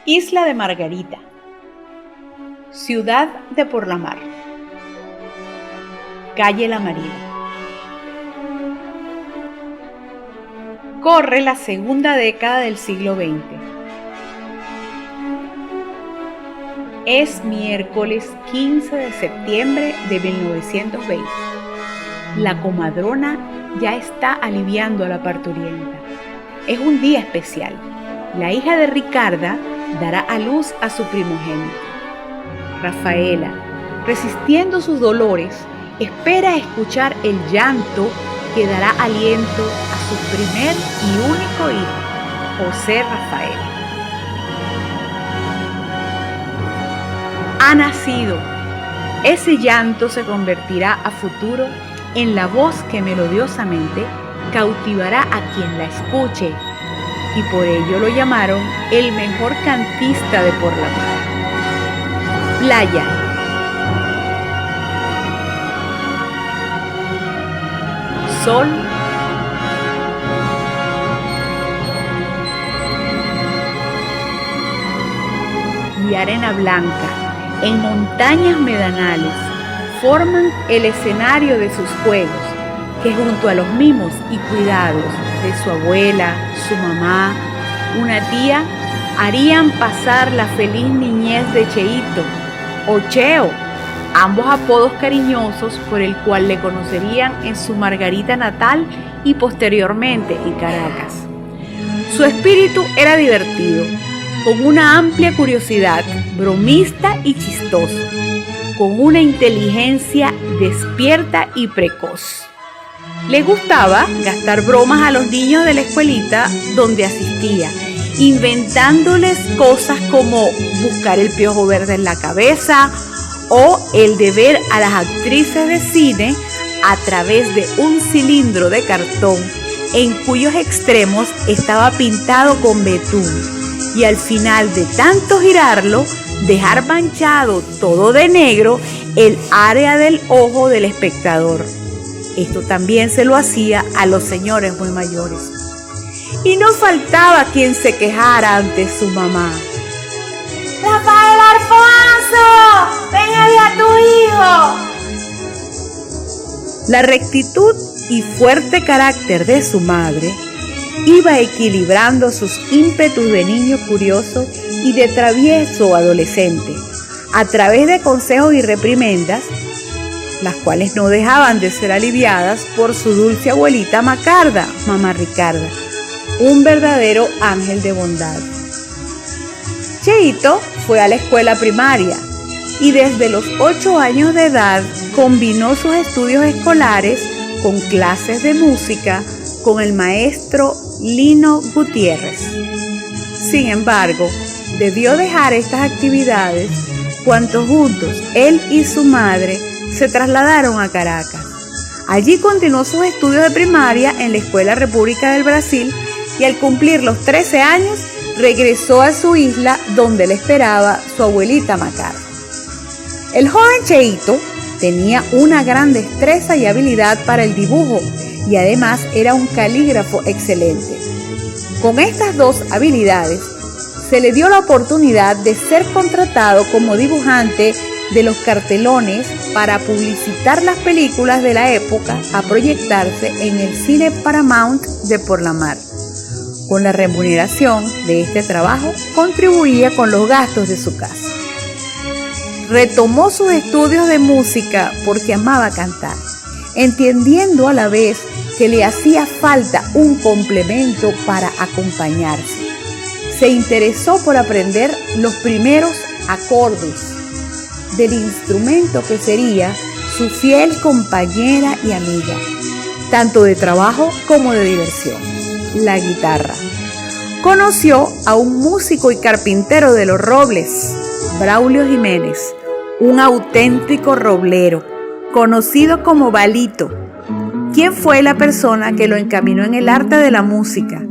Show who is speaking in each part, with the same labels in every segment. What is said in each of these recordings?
Speaker 1: Isla de Margarita, Ciudad de Porlamar, Calle La Marina. Corre la segunda década del siglo XX. Es miércoles 15 de septiembre de 1920. La comadrona ya está aliviando a la parturienta. Es un día especial. La hija de Ricarda dará a luz a su primogénito. Rafaela, resistiendo sus dolores, espera escuchar el llanto que dará aliento a su primer y único hijo, José Rafael. Ha nacido. Ese llanto se convertirá a futuro en la voz que melodiosamente cautivará a quien la escuche, y por ello lo llamaron el mejor cantista de Porlamar. Playa. Sol. Y arena blanca, en montañas medanales, forman el escenario de sus juegos, que junto a los mimos y cuidados de su abuela, su mamá, una tía, harían pasar la feliz niñez de Cheito, o Cheo, ambos apodos cariñosos por el cual le conocerían en su Margarita natal y posteriormente en Caracas. Su espíritu era divertido, con una amplia curiosidad, bromista y chistoso, con una inteligencia despierta y precoz. Le gustaba gastar bromas a los niños de la escuelita donde asistía, inventándoles cosas como buscar el piojo verde en la cabeza o el de ver a las actrices de cine a través de un cilindro de cartón en cuyos extremos estaba pintado con betún, y al final de tanto girarlo, dejar manchado todo de negro el área del ojo del espectador. Esto también se lo hacía a los señores muy mayores. Y no faltaba quien se quejara ante su mamá.
Speaker 2: ¡Rafael Alfonso! ¡Ven a ver a tu hijo!
Speaker 1: La rectitud y fuerte carácter de su madre iba equilibrando sus ímpetus de niño curioso y de travieso adolescente a través de consejos y reprimendas, las cuales no dejaban de ser aliviadas por su dulce abuelita Macarda, mamá Ricarda, un verdadero ángel de bondad. Cheito fue a la escuela primaria y desde los 8 años de edad combinó sus estudios escolares con clases de música con el maestro Lino Gutiérrez. Sin embargo, debió dejar estas actividades cuando juntos él y su madre se trasladaron a Caracas. Allí continuó sus estudios de primaria en la Escuela República del Brasil y al cumplir los 13 años regresó a su isla donde le esperaba su abuelita Macarda. El joven Cheito tenía una gran destreza y habilidad para el dibujo y además era un calígrafo excelente. Con estas dos habilidades se le dio la oportunidad de ser contratado como dibujante de los cartelones para publicitar las películas de la época a proyectarse en el cine Paramount de Porlamar. Con la remuneración de este trabajo contribuía con los gastos de su casa. Retomó sus estudios de música porque amaba cantar, entendiendo a la vez que le hacía falta un complemento para acompañarse. Se interesó por aprender los primeros acordes del instrumento que sería su fiel compañera y amiga, tanto de trabajo como de diversión, la guitarra. Conoció a un músico y carpintero de los Robles, Braulio Jiménez, un auténtico roblero, conocido como Balito, quien fue la persona que lo encaminó en el arte de la música,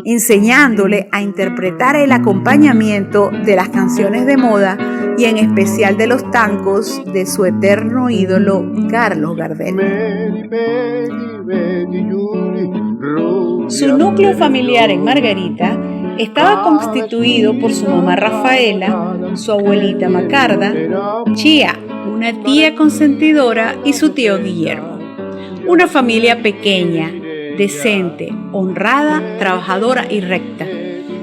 Speaker 1: enseñándole a interpretar el acompañamiento de las canciones de moda y en especial de los tangos de su eterno ídolo Carlos Gardel. Su núcleo familiar en Margarita Estaba constituido por su mamá Rafaela, su abuelita Macarda, Chía, una tía consentidora y su tío Guillermo. Una familia pequeña, decente, honrada, trabajadora y recta.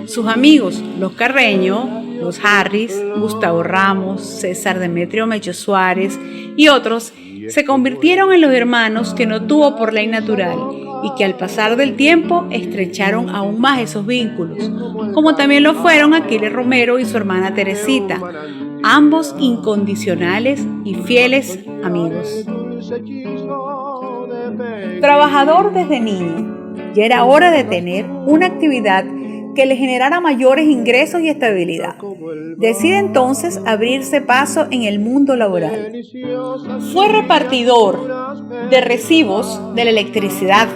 Speaker 1: Sus amigos, los Carreño, los Harris, Gustavo Ramos, César Demetrio Mecho Suárez y otros, se convirtieron en los hermanos que no tuvo por ley natural y que al pasar del tiempo estrecharon aún más esos vínculos, como también lo fueron Aquiles Romero y su hermana Teresita, ambos incondicionales y fieles amigos. Trabajador desde niño, ya era hora de tener una actividad que le generara mayores ingresos y estabilidad. Decide entonces abrirse paso en el mundo laboral. Fue repartidor de recibos de la electricidad,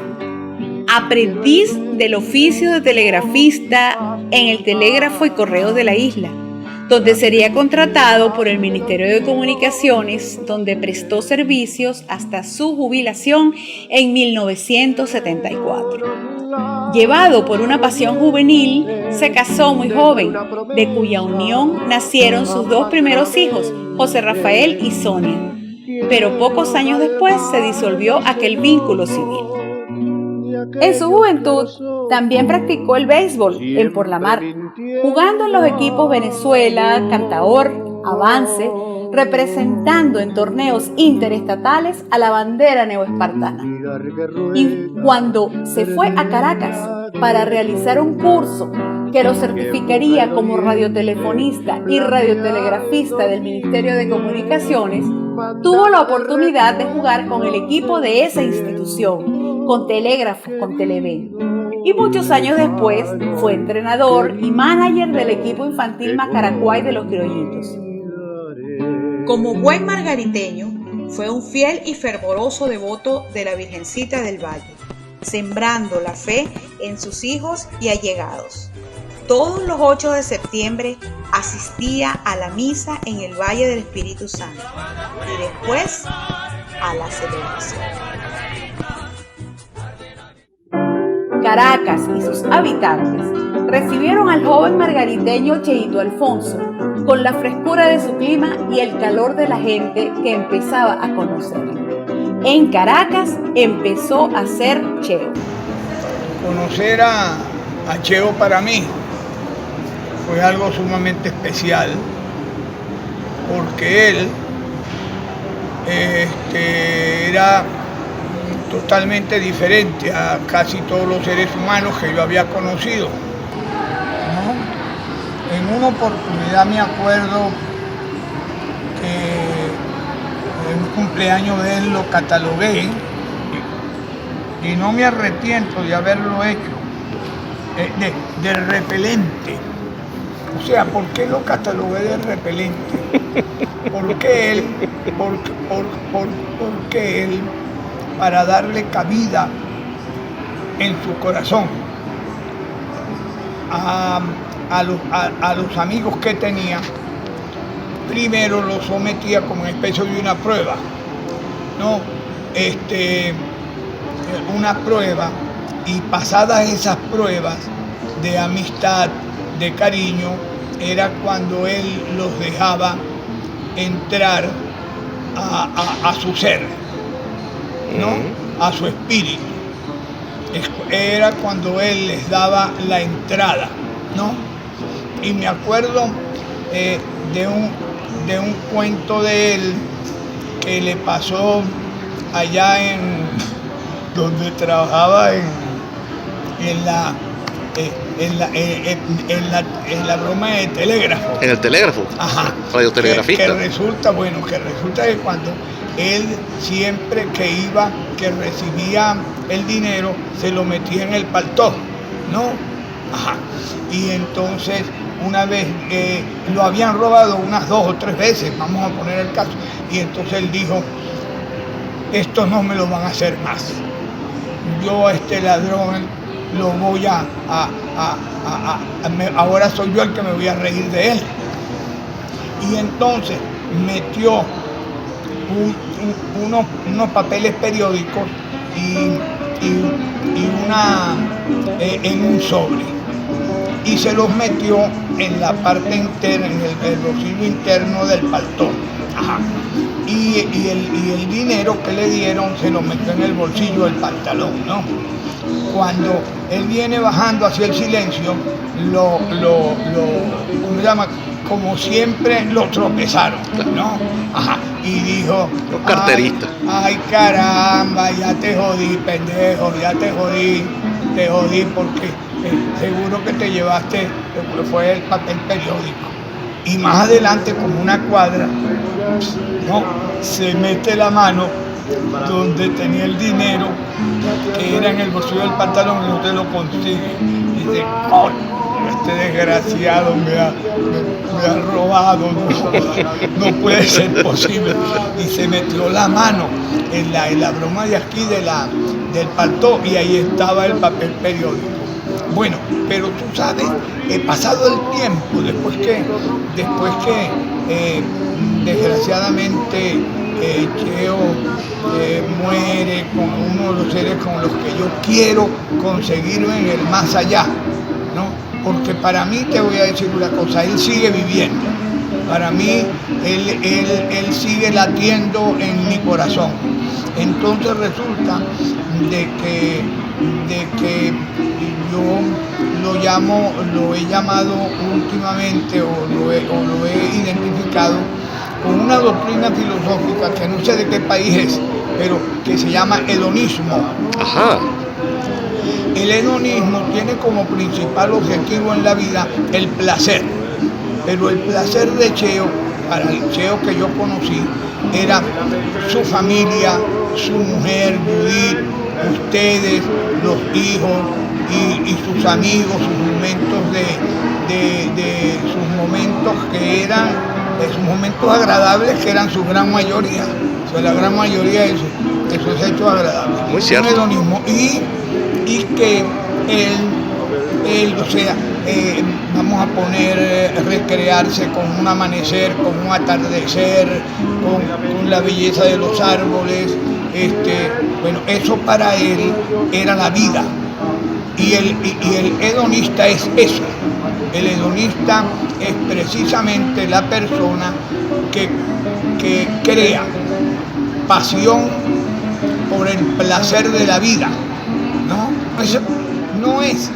Speaker 1: aprendiz del oficio de telegrafista en el Telégrafo y Correos de la isla, donde sería contratado por el Ministerio de Comunicaciones, donde prestó servicios hasta su jubilación en 1974. Llevado por una pasión juvenil, se casó muy joven, de cuya unión nacieron sus dos primeros hijos, José Rafael y Sonia. Pero pocos años después se disolvió aquel vínculo civil. En su juventud también practicó el béisbol en Por la Mar, jugando en los equipos Venezuela, Cantaor, Avance, representando en torneos interestatales a la bandera neoespartana. Y cuando se fue a Caracas para realizar un curso que lo certificaría como radiotelefonista y radiotelegrafista del Ministerio de Comunicaciones, tuvo la oportunidad de jugar con el equipo de esa institución, con Telégrafo, con Televen. Y muchos años después fue entrenador y manager del equipo infantil Macaracuay de los Criollitos. Como buen margariteño, fue un fiel y fervoroso devoto de la Virgencita del Valle, sembrando la fe en sus hijos y allegados. Todos los 8 de septiembre asistía a la misa en el Valle del Espíritu Santo y después a la celebración. Caracas y sus habitantes recibieron al joven margariteño Cheito Alfonso con la frescura de su clima y el calor de la gente que empezaba a conocerlo. En Caracas empezó a ser Cheo.
Speaker 3: Conocer a Cheo para mí fue algo sumamente especial, porque él era totalmente diferente a casi todos los seres humanos que yo había conocido, ¿no? En una oportunidad me acuerdo que en un cumpleaños de él lo catalogué y no me arrepiento de haberlo hecho, de repelente. O sea, ¿por qué lo catalogué de repelente? Porque él, para darle cabida en su corazón a los amigos que tenía, primero los sometía como una especie de una prueba, ¿no? Una prueba, y pasadas esas pruebas de amistad, de cariño, era cuando él los dejaba entrar a su ser, ¿no? A su espíritu. Era cuando él les daba la entrada, ¿no? Y me acuerdo de un cuento de él que le pasó allá donde trabajaba en la broma de telégrafo.
Speaker 4: ¿En el telégrafo?
Speaker 3: Ajá.
Speaker 4: Radiotelegrafista.
Speaker 3: Que resulta que cuando él siempre que recibía el dinero, se lo metía en el paltó, ¿no? Ajá. Y entonces, una vez lo habían robado unas 2 o 3 veces, vamos a poner el caso, y entonces él dijo: estos no me lo van a hacer más. Yo a este ladrón lo voy ahora soy yo el que me voy a reír de él. Y entonces metió unos papeles periódicos en un sobre, y se los metió en la parte interna, en el bolsillo interno del paltón. Ajá. Y el dinero que le dieron se lo metió en el bolsillo del pantalón, ¿no? Cuando él viene bajando hacia el silencio, ¿cómo se llama? Como siempre lo tropezaron, ¿no? Ajá. Y dijo,
Speaker 4: los carteristas.
Speaker 3: Ay, caramba, ya te jodí, pendejo, ya te jodí porque seguro que te llevaste, fue el papel periódico. Y más adelante, como una cuadra, no, se mete la mano donde tenía el dinero, que era en el bolsillo del pantalón, y no te lo consigue. Y dice, coño, este desgraciado me ha robado, no puede ser posible. Y se metió la mano en la broma de aquí del paltón, y ahí estaba el papel periódico. Bueno, pero tú sabes, pasado el tiempo, después que desgraciadamente Cheo muere como uno de los seres con los que yo quiero conseguirme en el más allá, ¿no? Porque para mí, te voy a decir una cosa, él sigue viviendo. Para mí, él sigue latiendo en mi corazón. Entonces resulta de que yo lo he llamado últimamente o lo he identificado con una doctrina filosófica que no sé de qué país es, pero que se llama hedonismo.
Speaker 4: Ajá.
Speaker 3: El hedonismo tiene como principal objetivo en la vida el placer, pero el placer de Cheo, para el Cheo que yo conocí, era su familia, su mujer, Judith, ustedes, los hijos y sus amigos, sus momentos sus momentos que eran, sus momentos agradables, que eran su gran mayoría. O sea, la gran mayoría de esos hechos agradables.
Speaker 4: Muy cierto.
Speaker 3: Un hedonismo. Y que él, o sea, vamos a poner recrearse con un amanecer, con un atardecer, con la belleza de los árboles. Bueno, eso para él era la vida. Y el hedonista es eso. El hedonista es precisamente la persona que crea pasión por el placer de la vida, ¿no? Eso no es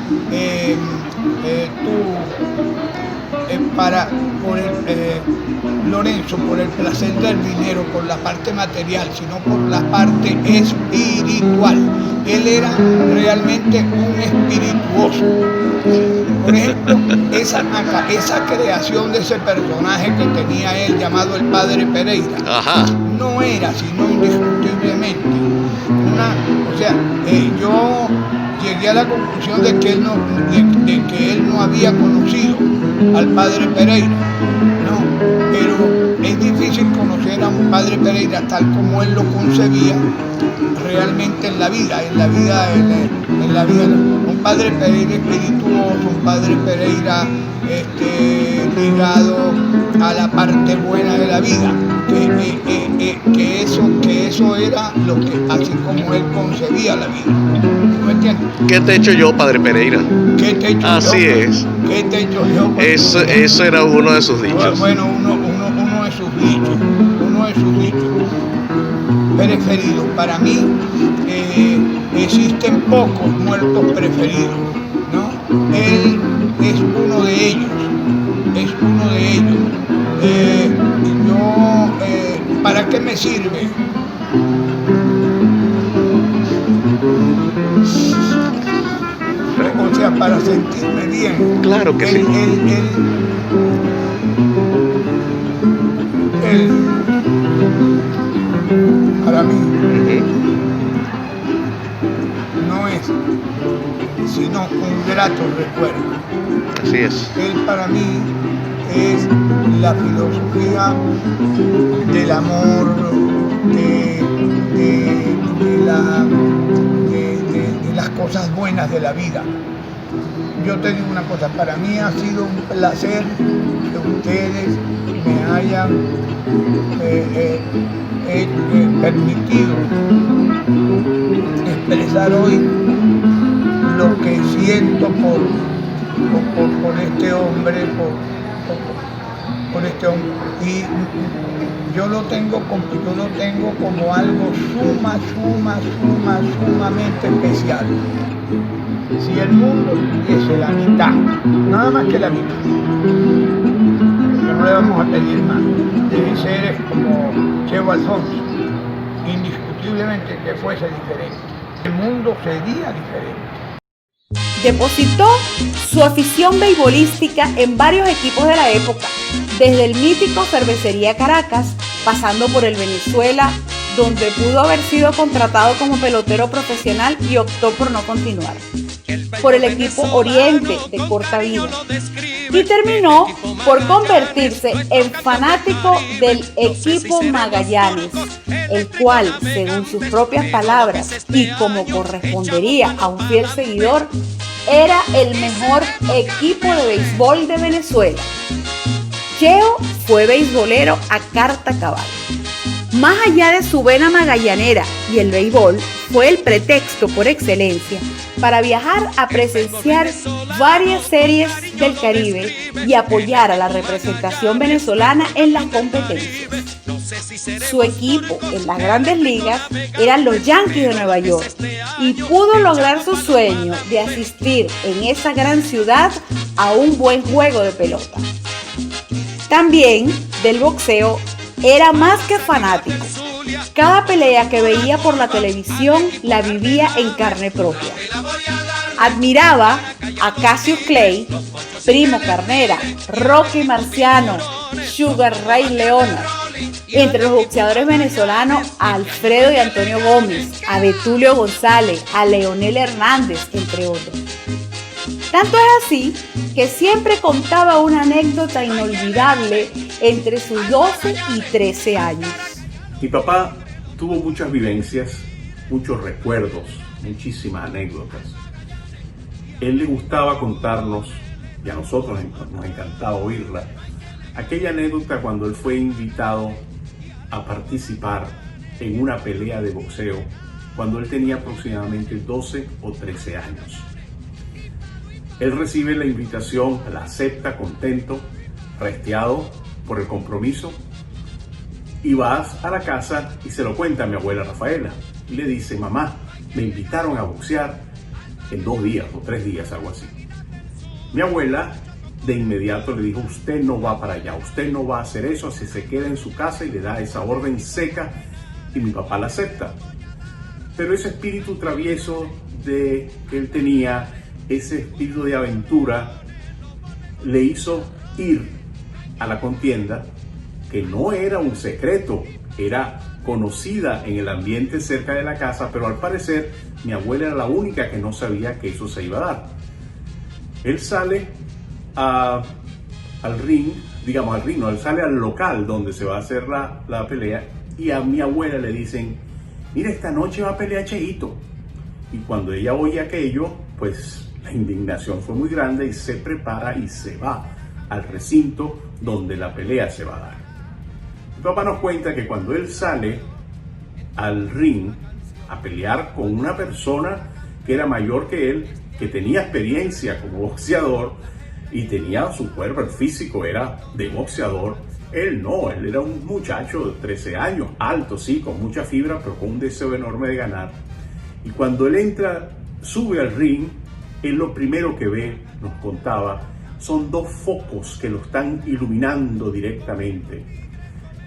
Speaker 3: Lorenzo, por el placer del dinero, por la parte material, sino por la parte espiritual. Él era realmente un espirituoso. Por ejemplo, esa creación de ese personaje que tenía él llamado el Padre Pereira,
Speaker 4: Ajá.
Speaker 3: no era sino indiscutiblemente yo llegué a la conclusión de que él no había conocido al Padre Pereira, ¿no? Pero es difícil conocer a un Padre Pereira tal como él lo concebía realmente en la vida. Un Padre Pereira espirituoso, un Padre Pereira ligado a la parte buena de la vida, que eso era lo que, así como él concebía la vida. ¿Tú me entiendes?
Speaker 4: ¿Qué te he hecho yo, Padre Pereira?
Speaker 3: ¿Qué te he hecho
Speaker 4: Así
Speaker 3: yo?
Speaker 4: es.
Speaker 3: ¿Qué te he hecho yo?
Speaker 4: Eso era uno de sus dichos.
Speaker 3: Bueno, uno de sus dichos preferidos. Para mí existen pocos muertos preferidos, ¿no? Él es uno de ellos. ¿Para qué me sirve? O sea, para sentirme bien.
Speaker 4: Claro que sí.
Speaker 3: Para mí, no es sino un grato recuerdo.
Speaker 4: Así es.
Speaker 3: Él para mí es la filosofía del amor, de las cosas buenas de la vida. Yo te digo una cosa, para mí ha sido un placer que ustedes me hayan permitido expresar hoy lo que siento por este hombre, por este hombre. Y yo lo tengo como algo sumamente especial. Si el mundo tuviese la mitad, nada más que la mitad, no le vamos a pedir más, de seres como Cheo Alfonso, indiscutiblemente que fuese diferente. El mundo sería diferente.
Speaker 1: Depositó su afición beisbolística en varios equipos de la época, desde el mítico Cervecería Caracas, pasando por el Venezuela, donde pudo haber sido contratado como pelotero profesional y optó por no continuar, por el equipo Oriente de corta vida, y terminó por convertirse en fanático del equipo Magallanes, el cual, según sus propias palabras y como correspondería a un fiel seguidor, era el mejor equipo de béisbol de Venezuela. Cheo fue beisbolero a carta cabal. Más allá de su vena magallanera y el béisbol, fue el pretexto por excelencia para viajar a presenciar varias series del Caribe y apoyar a la representación venezolana en las competencias. Su equipo en las grandes ligas eran los Yankees de Nueva York y pudo lograr su sueño de asistir en esa gran ciudad a un buen juego de pelota. También del boxeo era más que fanático. Cada pelea que veía por la televisión la vivía en carne propia. Admiraba a Cassius Clay, Primo Carnera, Rocky Marciano, Sugar Ray Leonard. Entre los boxeadores venezolanos, a Alfredo y Antonio Gómez, a Betulio González, a Leonel Hernández, entre otros. Tanto es así que siempre contaba una anécdota inolvidable entre sus 12 y 13 años.
Speaker 5: Mi papá tuvo muchas vivencias, muchos recuerdos, muchísimas anécdotas. Él le gustaba contarnos, y a nosotros nos encantaba oírla, aquella anécdota cuando él fue invitado a participar en una pelea de boxeo cuando él tenía aproximadamente 12 o 13 años. Él recibe la invitación, la acepta contento, resteado por el compromiso, y va a la casa y se lo cuenta a mi abuela Rafaela. Y le dice: mamá, me invitaron a boxear en 2 días o 3 días, algo así. Mi abuela de inmediato le dijo: usted no va para allá, usted no va a hacer eso, así se queda en su casa, y le da esa orden seca, y mi papá la acepta. Pero ese espíritu travieso que él tenía, ese espíritu de aventura, le hizo ir a la contienda, que no era un secreto, era conocida en el ambiente cerca de la casa, pero al parecer mi abuela era la única que no sabía que eso se iba a dar. Él sale al ring, no, él sale al local donde se va a hacer la pelea, y a mi abuela le dicen: mira, esta noche va a pelear Cheito. Y cuando ella oye aquello, pues la indignación fue muy grande y se prepara y se va al recinto donde la pelea se va a dar. Mi papá nos cuenta que cuando él sale al ring a pelear con una persona que era mayor que él, que tenía experiencia como boxeador y tenía su cuerpo, el físico era de boxeador, él no, él era un muchacho de 13 años, alto, sí, con mucha fibra, pero con un deseo enorme de ganar. Y cuando él entra, sube al ring, él lo primero que ve, nos contaba, son 2 focos que lo están iluminando directamente.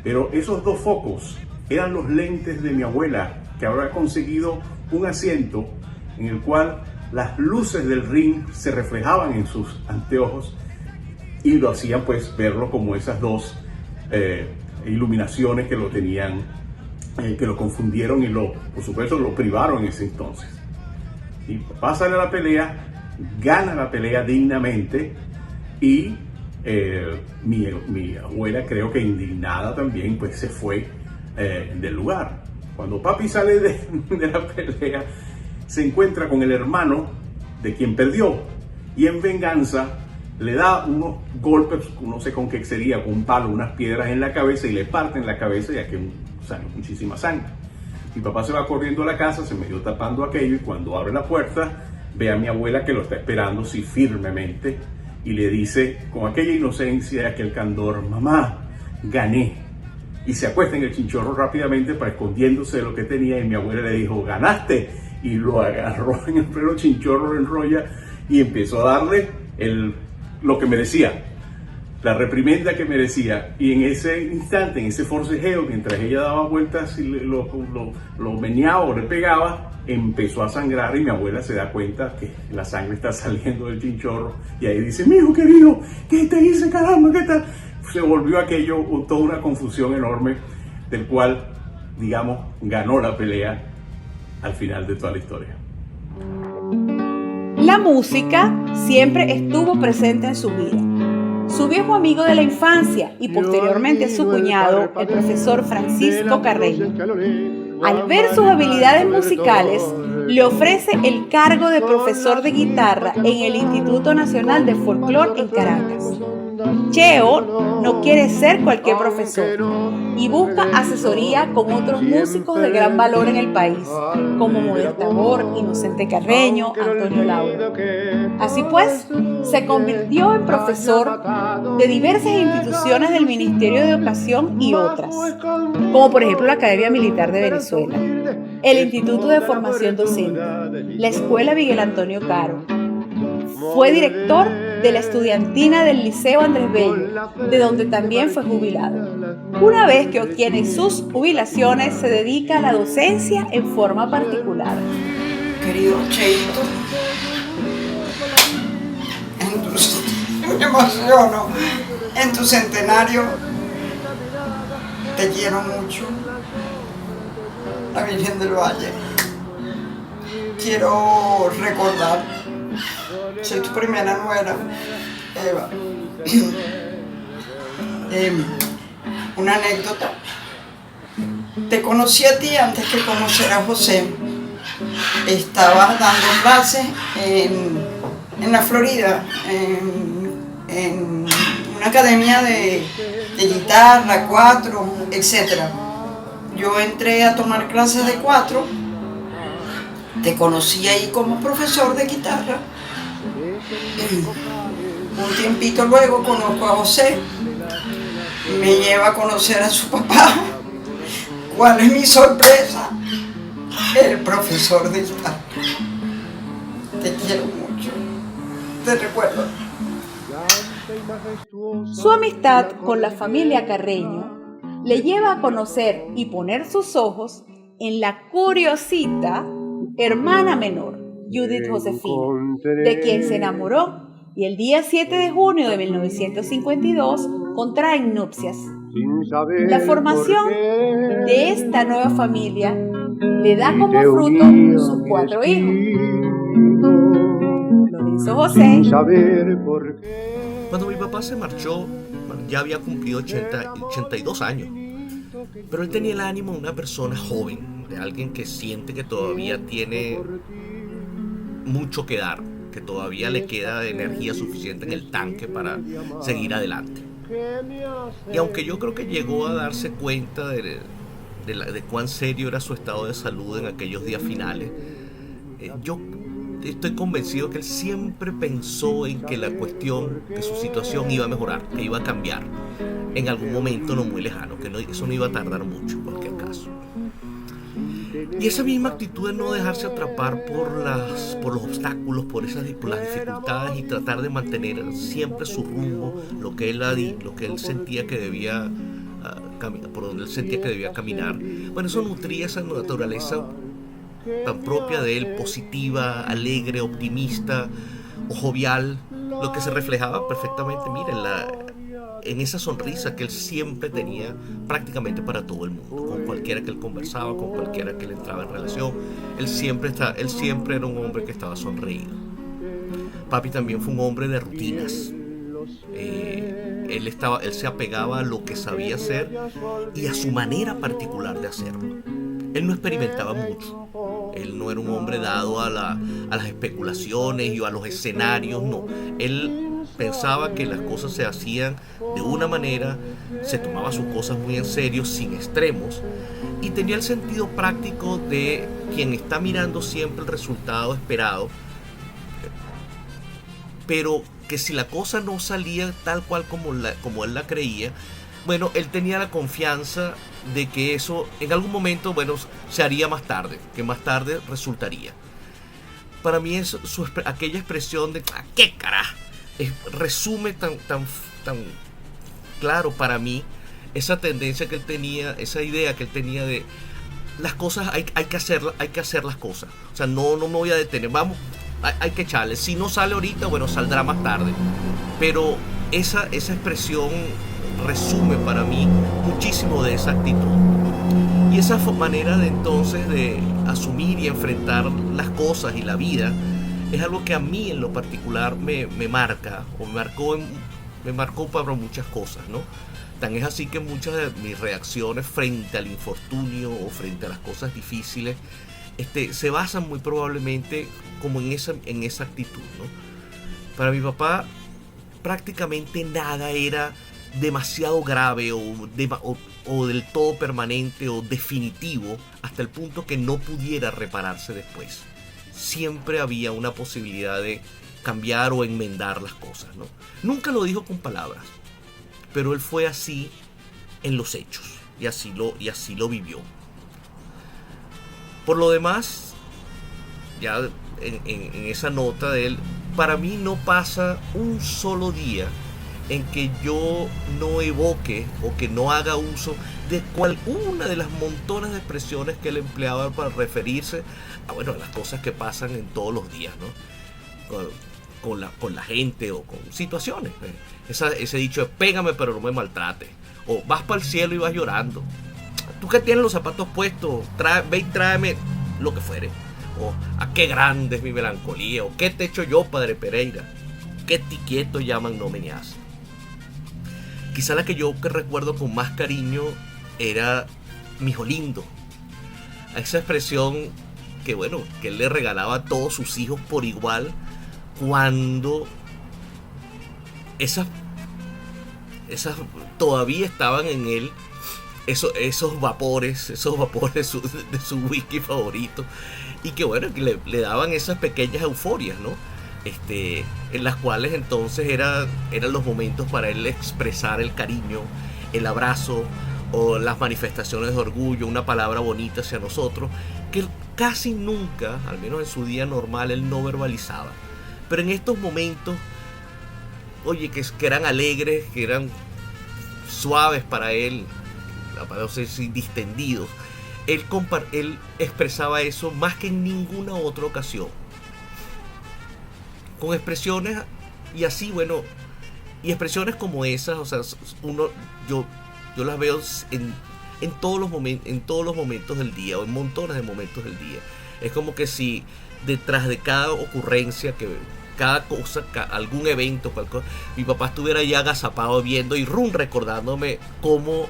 Speaker 5: Pero esos 2 focos eran los lentes de mi abuela, que habrá conseguido un asiento en el cual las luces del ring se reflejaban en sus anteojos y lo hacían pues verlo como esas 2 iluminaciones que lo tenían, que lo confundieron y por supuesto lo privaron en ese entonces. Y pasa a la pelea, gana la pelea dignamente, y mi abuela, creo que indignada también, pues se fue del lugar. Cuando papi sale de la pelea, se encuentra con el hermano de quien perdió, y en venganza le da unos golpes, no sé con qué sería, con un palo, unas piedras en la cabeza, y le parten la cabeza, ya que sale muchísima sangre. Mi papá se va corriendo a la casa, se medio tapando aquello, y cuando abre la puerta ve a mi abuela que lo está esperando, sí, firmemente, y le dice con aquella inocencia y aquel candor: mamá, gané. Y se acuesta en el chinchorro rápidamente para escondiéndose de lo que tenía, y mi abuela le dijo: ganaste, y lo agarró en el pleno chinchorro, lo enrolla y empezó a darle lo que merecía, la reprimenda que merecía. Y en ese instante, en ese forcejeo, mientras ella daba vueltas y lo meneaba o le pegaba, empezó a sangrar, y mi abuela se da cuenta que la sangre está saliendo del chinchorro, y ahí dice: mijo querido, ¿qué te hice, caramba? ¿Qué tal? Se volvió aquello toda una confusión enorme, del cual, digamos, ganó la pelea al final de toda la historia.
Speaker 1: La música siempre estuvo presente en su vida. Su viejo amigo de la infancia y posteriormente su cuñado, el profesor Francisco Carreño, al ver sus habilidades musicales, le ofrece el cargo de profesor de guitarra en el Instituto Nacional de Folclore en Caracas. Cheo no quiere ser cualquier profesor y busca asesoría con otros músicos de gran valor en el país, como Modesta Bor, Inocente Carreño, Antonio Laura. Así pues, se convirtió en profesor de diversas instituciones del Ministerio de Educación y otras, como por ejemplo la Academia Militar de Venezuela, el Instituto de Formación Docente, la Escuela Miguel Antonio Caro. Fue director de la estudiantina del Liceo Andrés Bello, de donde también fue jubilado. Una vez que obtiene sus jubilaciones, se dedica a la docencia en forma particular.
Speaker 6: Querido Cheito, me emociono. En tu centenario te quiero mucho. La Virgen del Valle. Quiero recordar, soy tu primera nuera, Eva. Una anécdota. Te conocí a ti antes que conocer a José. Estabas dando clases en la Florida, en una academia de guitarra, cuatro, etc. Yo entré a tomar clases de cuatro. Te conocí ahí como profesor de guitarra. Un tiempito luego conozco a José. Me lleva a conocer a su papá. ¿Cuál es mi sorpresa? El profesor de guitarra. Te quiero mucho. Te recuerdo.
Speaker 1: Su amistad con la familia Carreño le lleva a conocer y poner sus ojos en la curiosita hermana menor, Judith Josefina, de quien se enamoró, y el día 7 de junio de 1952 contraen nupcias. La formación de esta nueva familia le da como fruto sus 4 hijos. Lorenzo José.
Speaker 4: Cuando mi papá se marchó, ya había cumplido 82 años, pero él tenía el ánimo de una persona joven, de alguien que siente que todavía tiene mucho que dar, que todavía le queda energía suficiente en el tanque para seguir adelante. Y aunque yo creo que llegó a darse cuenta de cuán serio era su estado de salud en aquellos días finales, yo estoy convencido que él siempre pensó en que que su situación iba a mejorar, que iba a cambiar en algún momento no muy lejano, que eso no iba a tardar mucho en cualquier caso. Y esa misma actitud de no dejarse atrapar por los obstáculos, por las dificultades, y tratar de mantener siempre su rumbo, lo que él sentía que debía por donde él sentía que debía caminar. Bueno, eso nutría esa naturaleza tan propia de él, positiva, alegre, optimista o jovial, lo que se reflejaba perfectamente, miren, en esa sonrisa que él siempre tenía prácticamente para todo el mundo, con cualquiera que él conversaba, con cualquiera que él entraba en relación. Él siempre era un hombre que estaba sonreído. Papi también fue un hombre de rutinas. Él se apegaba a lo que sabía hacer y a su manera particular de hacerlo. Él no experimentaba mucho. Él no era un hombre dado a las especulaciones y a los escenarios, no. Él pensaba que las cosas se hacían de una manera, se tomaba sus cosas muy en serio, sin extremos, y tenía el sentido práctico de quien está mirando siempre el resultado esperado, pero que si la cosa no salía tal cual como él la creía, bueno, él tenía la confianza de que eso en algún momento, bueno, se haría más tarde, que más tarde resultaría. Para mí es aquella expresión de ¿qué carajo? Resume tan claro para mí esa tendencia que él tenía, esa idea que él tenía de las cosas hay que hacer las cosas. O sea, no me voy a detener, vamos, hay que echarle. Si no sale ahorita, bueno, saldrá más tarde. Pero esa expresión resume para mí muchísimo de esa actitud. Y esa manera de entonces de asumir y enfrentar las cosas y la vida es algo que a mí en lo particular me marca, o me marcó para muchas cosas, ¿no? Tan es así que muchas de mis reacciones frente al infortunio o frente a las cosas difíciles se basan muy probablemente como en esa actitud, ¿no? Para mi papá prácticamente nada era demasiado grave o del todo permanente o definitivo hasta el punto que no pudiera repararse después. Siempre había una posibilidad de cambiar o enmendar las cosas, ¿no? Nunca lo dijo con palabras, pero él fue así en los hechos y así lo vivió. Por lo demás, ya en esa nota de él, para mí no pasa un solo día en que yo no evoque o que no haga uso de una de las montones de expresiones que él empleaba para referirse a las cosas que pasan en todos los días, ¿no? Con la gente o con situaciones. Ese dicho es pégame pero no me maltrate, o vas para el cielo y vas llorando, tú que tienes los zapatos puestos, ve y tráeme lo que fuere, o a qué grande es mi melancolía, o qué te echo yo, padre Pereira, qué tiquieto llaman no me hace. Quizá la que recuerdo con más cariño era mi hijo lindo, a esa expresión que él le regalaba a todos sus hijos por igual, cuando esas todavía estaban en él, esos vapores de su whisky favorito, y que que le daban esas pequeñas euforias, ¿no? En las cuales entonces eran los momentos para él expresar el cariño, el abrazo o las manifestaciones de orgullo, una palabra bonita hacia nosotros, que casi nunca, al menos en su día normal, él no verbalizaba. Pero en estos momentos, que eran alegres, que eran suaves para él, para no ser distendidos, él expresaba eso más que en ninguna otra ocasión. Con expresiones y así, y expresiones como esas, o sea, yo las veo en todos los momentos del día, o en montones de momentos del día. Es como que si detrás de cada ocurrencia, cada cosa, algún evento, mi papá estuviera ya agazapado viendo y recordándome cómo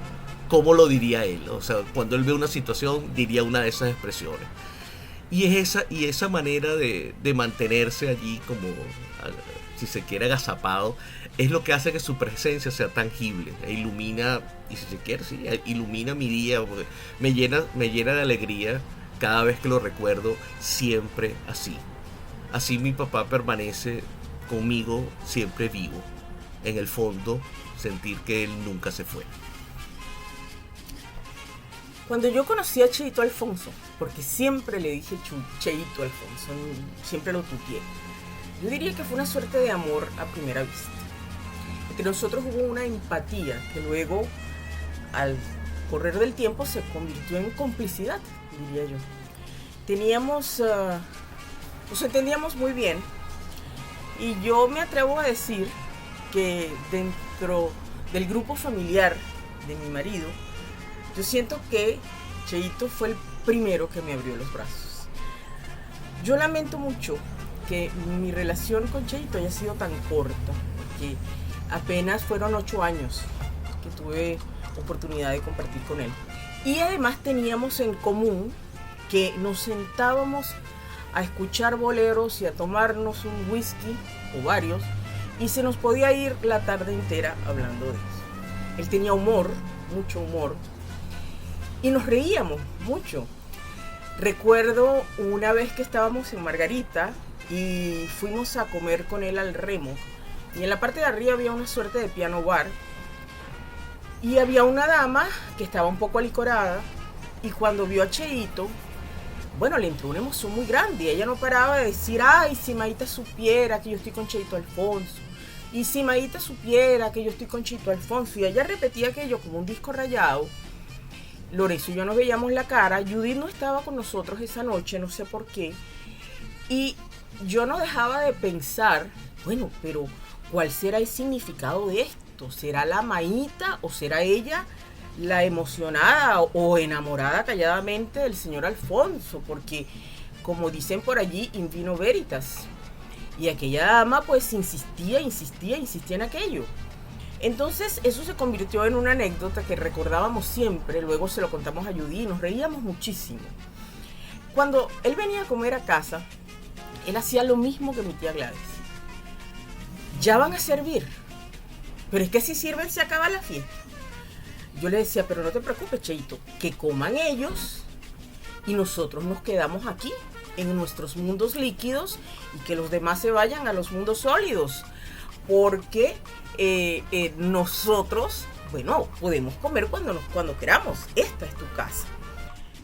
Speaker 4: lo diría él. O sea, cuando él ve una situación, diría una de esas expresiones. Y esa manera de mantenerse allí como, si se quiere, agazapado, es lo que hace que su presencia sea tangible e ilumina, y si se quiere, sí, ilumina mi día, me llena de alegría cada vez que lo recuerdo, siempre así. Así mi papá permanece conmigo siempre vivo. En el fondo, sentir que él nunca se fue.
Speaker 7: Cuando yo conocí a Cheito Alfonso, porque siempre le dije Cheito Alfonso, siempre lo tuteé, yo diría que fue una suerte de amor a primera vista. Entre nosotros hubo una empatía que luego, al correr del tiempo, se convirtió en complicidad, diría yo. Nos entendíamos muy bien, y yo me atrevo a decir que dentro del grupo familiar de mi marido, yo siento que Cheito fue el primero que me abrió los brazos. Yo lamento mucho que mi relación con Cheito haya sido tan corta, porque apenas fueron 8 años que tuve oportunidad de compartir con él. Y además teníamos en común que nos sentábamos a escuchar boleros y a tomarnos un whisky o varios, y se nos podía ir la tarde entera hablando de eso. Él tenía humor, mucho humor, y nos reíamos mucho. Recuerdo una vez que estábamos en Margarita y fuimos a comer con él al Remo, Y en la parte de arriba había una suerte de piano bar. Y había una dama que estaba un poco alicorada. Y cuando vio a Cheito, bueno, le entró una emoción muy grande. Y ella no paraba de decir, ay, si Maíta supiera que yo estoy con Cheito Alfonso. Y si Maíta supiera que yo estoy con Cheito Alfonso. Y ella repetía aquello como un disco rayado. Lorenzo y yo nos veíamos la cara. Judith no estaba con nosotros esa noche, no sé por qué. Y yo no dejaba de pensar, bueno, pero ¿cuál será el significado de esto? ¿Será la Maíta o será ella la emocionada o enamorada calladamente del señor Alfonso? Porque, como dicen por allí, in vino veritas. Y aquella dama pues insistía en aquello. Entonces eso se convirtió en una anécdota que recordábamos siempre. Luego se lo contamos a Judy y nos reíamos muchísimo. Cuando él venía a comer a casa, él hacía lo mismo que mi tía Gladys. Ya van a servir, pero es que si sirven se acaba la fiesta. Yo le decía, pero no te preocupes, Cheito, que coman ellos y nosotros nos quedamos aquí en nuestros mundos líquidos y que los demás se vayan a los mundos sólidos, porque nosotros, bueno, podemos comer cuando queramos. Esta es tu casa.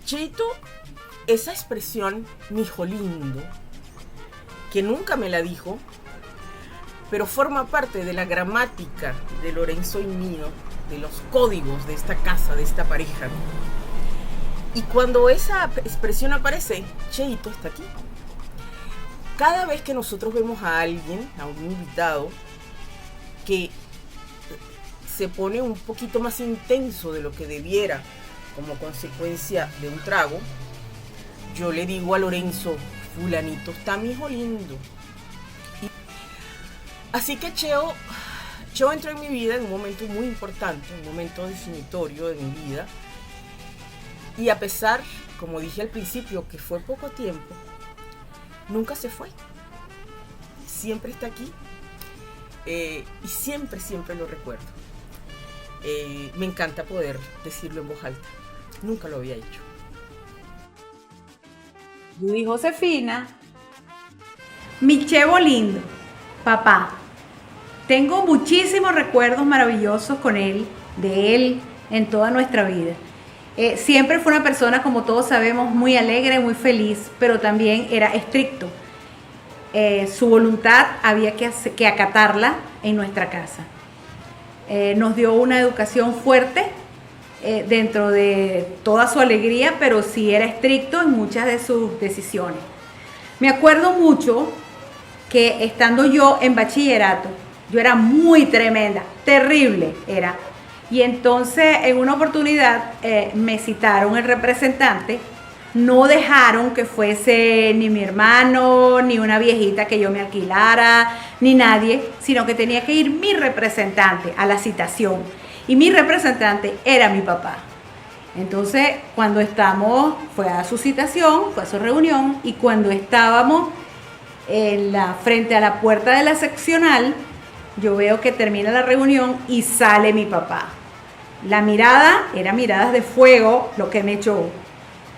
Speaker 7: Cheito, esa expresión, mi hijo lindo, que nunca me la dijo, pero forma parte de la gramática de Lorenzo y mío, de los códigos de esta casa, de esta pareja. Y cuando esa expresión aparece, Cheito está aquí. Cada vez que nosotros vemos a alguien, a un invitado, que se pone un poquito más intenso de lo que debiera como consecuencia de un trago, yo le digo a Lorenzo, fulanito está mi hijo lindo. Así que Cheo entró en mi vida en un momento muy importante, un momento definitorio de mi vida. Y a pesar, como dije al principio, que fue poco tiempo, nunca se fue. Siempre está aquí y siempre lo recuerdo. Me encanta poder decirlo en voz alta. Nunca lo había hecho.
Speaker 1: Judy Josefina, mi Chevo lindo, papá. Tengo muchísimos recuerdos maravillosos con él, de él, en toda nuestra vida. Siempre fue una persona, como todos sabemos, muy alegre, muy feliz, pero también era estricto. Su voluntad había que acatarla en nuestra casa. Nos dio una educación fuerte dentro de toda su alegría, pero sí era estricto en muchas de sus decisiones. Me acuerdo mucho que estando yo en bachillerato, yo era muy tremenda, terrible era. Y entonces en una oportunidad me citaron el representante, no dejaron que fuese ni mi hermano, ni una viejita que yo me alquilara, ni nadie, sino que tenía que ir mi representante a la citación. Y mi representante era mi papá. Entonces cuando fue a su citación, fue a su reunión, y cuando estábamos frente a la puerta de la seccional, yo veo que termina la reunión y sale mi papá. La mirada era miradas de fuego, lo que me echó.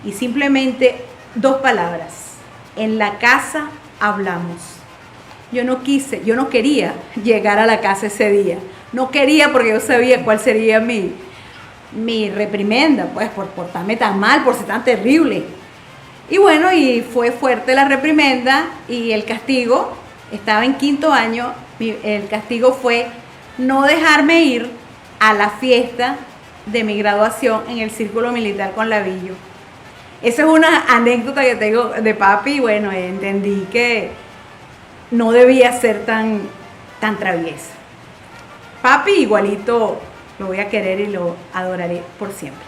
Speaker 1: Y simplemente 2 palabras. En la casa hablamos. Yo no quería llegar a la casa ese día. No quería, porque yo sabía cuál sería mi reprimenda, pues, por portarme tan mal, por ser tan terrible. Y bueno, y fue fuerte la reprimenda y el castigo. Estaba en 5º año. El castigo fue no dejarme ir a la fiesta de mi graduación en el Círculo Militar con Lavillo. Esa es una anécdota que tengo de papi. Bueno, entendí que no debía ser tan traviesa. Papi igualito lo voy a querer y lo adoraré por siempre.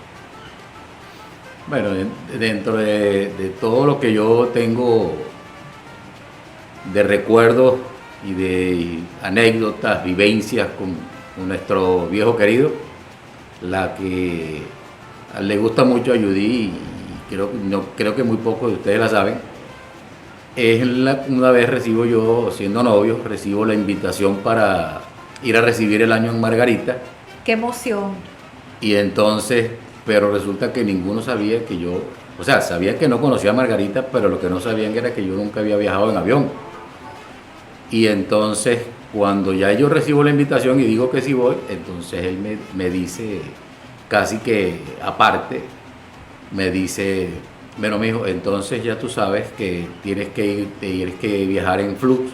Speaker 8: Bueno, dentro de todo lo que yo tengo de recuerdos y de anécdotas, vivencias con nuestro viejo querido, la que le gusta mucho a Judy, y creo que muy pocos de ustedes la saben, es una vez recibo yo, siendo novio, recibo la invitación para ir a recibir el año en Margarita.
Speaker 1: ¡Qué emoción!
Speaker 8: Y entonces, pero resulta que ninguno sabía que yo, o sea, sabía que no conocía a Margarita, pero lo que no sabían era que yo nunca había viajado en avión. Y entonces, cuando ya yo recibo la invitación y digo que sí voy, entonces él me dice, casi que aparte, me dice, bueno, mijo, entonces ya tú sabes que tienes que viajar en flux,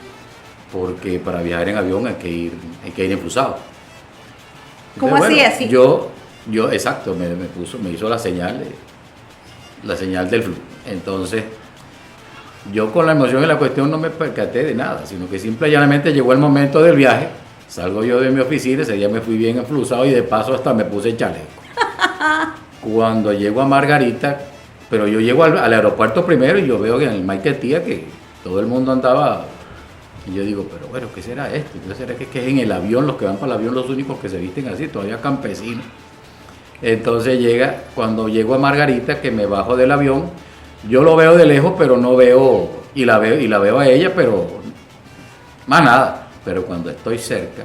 Speaker 8: porque para viajar en avión hay que ir enflusado.
Speaker 1: ¿Cómo
Speaker 8: Entonces,
Speaker 1: así?
Speaker 8: Yo, exacto, me hizo la señal del flux. Entonces, yo con la emoción y la cuestión no me percaté de nada, sino que simple y llanamente llegó el momento del viaje, salgo yo de mi oficina, ese día me fui bien enflusado y de paso hasta me puse el chaleco. Cuando llego a Margarita, pero yo llego al aeropuerto primero y yo veo que en el Maiquetía que todo el mundo andaba, y yo digo, pero bueno, ¿qué será esto? Entonces, ¿será que es en el avión, los que van para el avión, los únicos que se visten así, todavía campesinos? Entonces cuando llego a Margarita, que me bajo del avión, yo lo veo de lejos, pero no veo, y la veo a ella, pero más nada. Pero cuando estoy cerca,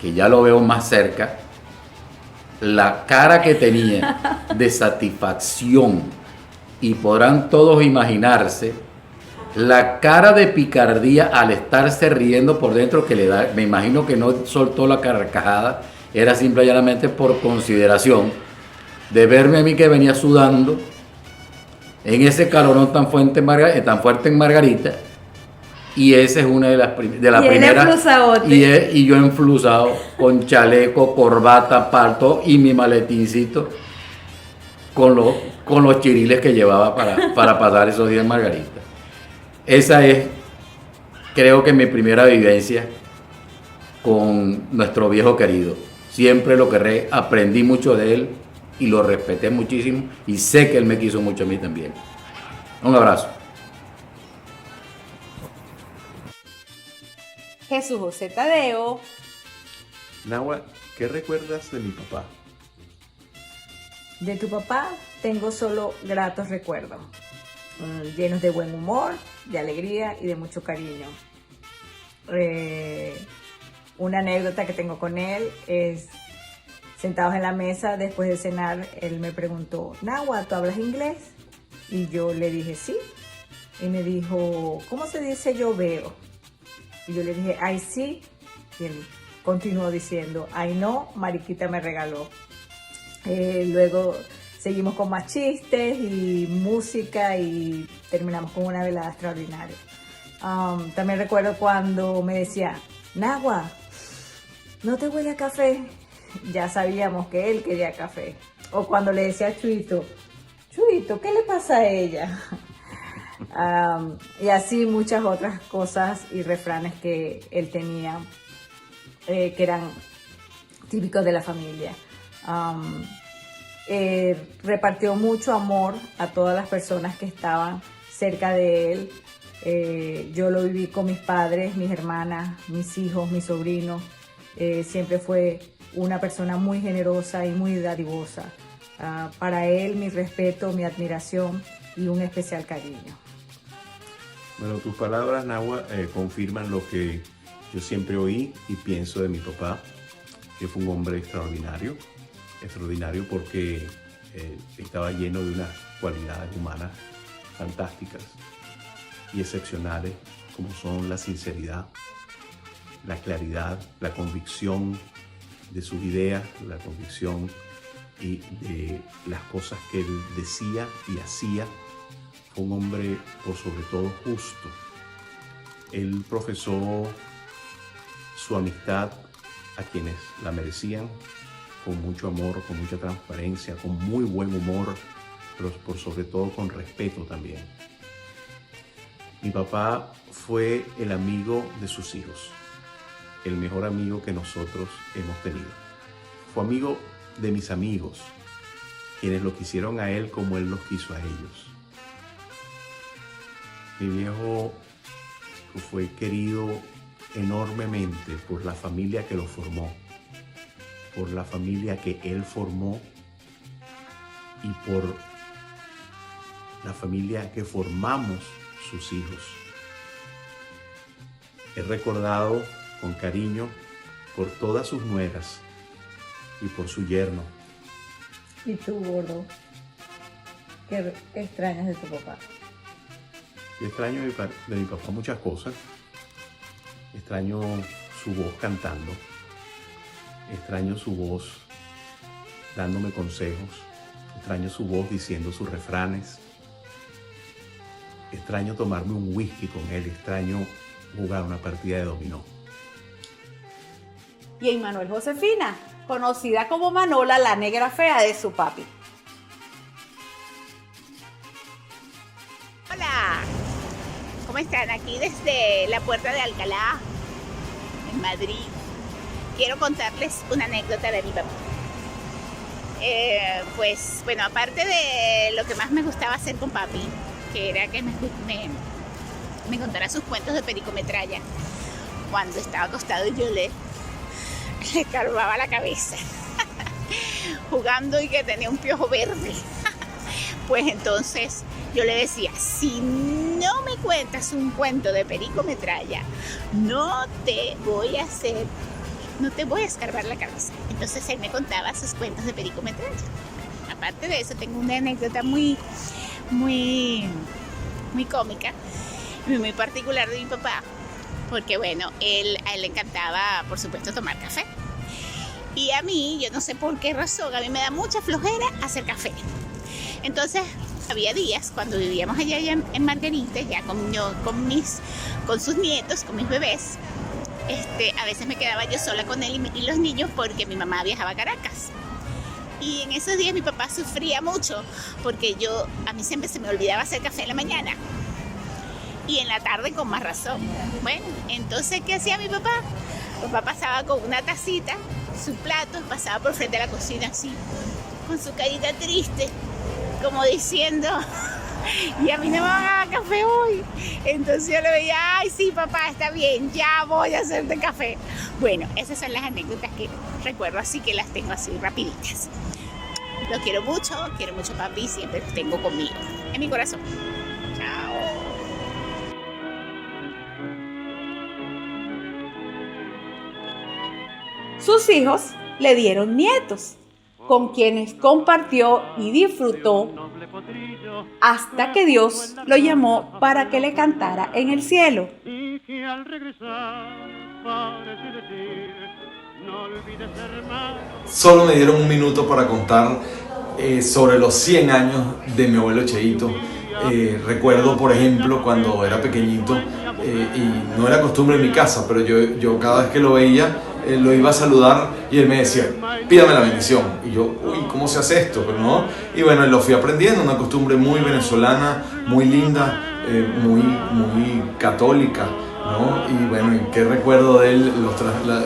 Speaker 8: que ya lo veo más cerca, la cara que tenía de satisfacción, y podrán todos imaginarse, la cara de picardía al estarse riendo por dentro que le da, me imagino que no soltó la carcajada, era simple y llanamente por consideración de verme a mí que venía sudando en ese calorón tan fuerte en Margarita, y esa es una de las primeras. Y yo enflusado, con chaleco, corbata, palto y mi maletincito con los chiriles que llevaba para pasar esos días en Margarita. Esa es, creo que mi primera vivencia con nuestro viejo querido. Siempre lo querré, aprendí mucho de él y lo respeté muchísimo y sé que él me quiso mucho a mí también. Un abrazo.
Speaker 1: Jesús José Tadeo.
Speaker 5: Nahua, ¿qué recuerdas de mi papá?
Speaker 2: De tu papá tengo solo gratos recuerdos, llenos de buen humor, de alegría y de mucho cariño. Una anécdota que tengo con él es, sentados en la mesa después de cenar, él me preguntó, Nahua, ¿tú hablas inglés? Y yo le dije sí. Y me dijo, ¿cómo se dice yo veo? Y yo le dije, I see. Y él continuó diciendo, I know, Mariquita me regaló. Luego seguimos con más chistes y música y terminamos con una velada extraordinaria. También recuerdo cuando me decía, Nahua, ¿no te huele a café? Ya sabíamos que él quería café. O cuando le decía a Chuito, ¿qué le pasa a ella? Y así muchas otras cosas y refranes que él tenía, que eran típicos de la familia. Repartió mucho amor a todas las personas que estaban cerca de él. Yo lo viví con mis padres, mis hermanas, mis hijos, mis sobrinos. Siempre fue una persona muy generosa y muy dadivosa. Para él, mi respeto, mi admiración y un especial cariño.
Speaker 5: Bueno, tus palabras, Nahua, confirman lo que yo siempre oí y pienso de mi papá, que fue un hombre extraordinario porque estaba lleno de unas cualidades humanas fantásticas y excepcionales, como son la sinceridad, la claridad, la convicción de sus ideas, la convicción y de las cosas que él decía y hacía. Fue un hombre, por sobre todo, justo. Él profesó su amistad a quienes la merecían, con mucho amor, con mucha transparencia, con muy buen humor, pero por sobre todo con respeto también. Mi papá fue el amigo de sus hijos, el mejor amigo que nosotros hemos tenido. Fue amigo de mis amigos, quienes lo quisieron a él como él los quiso a ellos. Mi viejo fue querido enormemente por la familia que lo formó, por la familia que él formó y por la familia que formamos sus hijos. Es recordado con cariño por todas sus nueras y por su yerno.
Speaker 2: ¿Y tú, gordo? ¿Qué extrañas de tu papá?
Speaker 5: Yo extraño de mi papá muchas cosas. extraño su voz cantando, extraño su voz dándome consejos, extraño su voz diciendo sus refranes, extraño tomarme un whisky con él, extraño jugar una partida de dominó.
Speaker 1: Y Emmanuel Josefina, conocida como Manola, la negra fea de su papi.
Speaker 9: Hola, ¿cómo están? Aquí desde la Puerta de Alcalá, en Madrid. Quiero contarles una anécdota de mi papá. Pues bueno, aparte de lo que más me gustaba hacer con papi, que era que me contara sus cuentos de pericometralla, cuando estaba acostado y yo le carbaba la cabeza, jugando y que tenía un piojo verde. Pues entonces yo le decía, si no me cuentas un cuento de pericometralla, no te voy a escarbar la cabeza. Entonces él me contaba sus cuentos de pericometralla. Aparte de eso, tengo una anécdota muy cómica, muy particular de mi papá, porque bueno, a él le encantaba, por supuesto, tomar café. Y a mí, yo no sé por qué razón, a mí me da mucha flojera hacer café. Entonces, había días cuando vivíamos allá en Margarita, ya con sus nietos, con mis bebés, a veces me quedaba yo sola con él y los niños porque mi mamá viajaba a Caracas. Y en esos días mi papá sufría mucho porque a mí siempre se me olvidaba hacer café en la mañana. Y en la tarde con más razón. Bueno, entonces, ¿qué hacía mi papá? Papá pasaba con una tacita, su plato, pasaba por frente a la cocina así, con su carita triste, como diciendo, y a mí no me van a dar café hoy. Entonces yo le veía, ay sí papá, está bien, ya voy a hacerte café. Bueno, esas son las anécdotas que recuerdo, así que las tengo así rapiditas. Los quiero mucho papi, siempre los tengo conmigo, en mi corazón. Chao.
Speaker 1: Sus hijos le dieron nietos, con quienes compartió y disfrutó hasta que Dios lo llamó para que le cantara en el cielo.
Speaker 10: Solo me dieron un minuto para contar sobre los 100 años de mi abuelo Cheito. Recuerdo, por ejemplo, cuando era pequeñito, y no era costumbre en mi casa, pero yo cada vez que lo veía, lo iba a saludar y él me decía, pídame la bendición. Y yo, uy, ¿cómo se hace esto? Pero no. Y bueno, lo fui aprendiendo, una costumbre muy venezolana, muy linda, muy católica, ¿no? Y bueno, ¿qué recuerdo de él?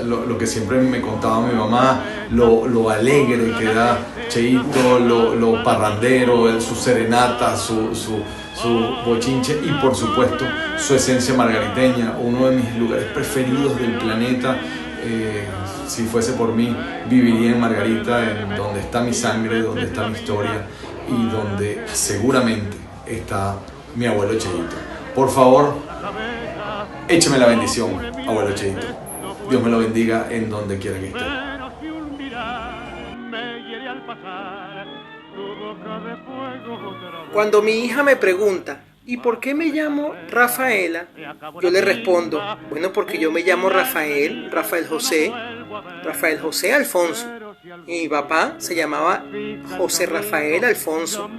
Speaker 10: Lo que siempre me contaba mi mamá, lo alegre que era Cheito, lo parrandero, su serenata, su bochinche y por supuesto su esencia margariteña, uno de mis lugares preferidos del planeta. Si fuese por mí, viviría en Margarita, en donde está mi sangre, donde está mi historia y donde seguramente está mi abuelo Cheito. Por favor, écheme la bendición, abuelo Cheito. Dios me lo bendiga en donde quiera que esté.
Speaker 11: Cuando mi hija me pregunta, ¿y por qué me llamo Rafaela? Yo le respondo, bueno, porque yo me llamo Rafael José Alfonso. Y mi papá se llamaba José Rafael Alfonso.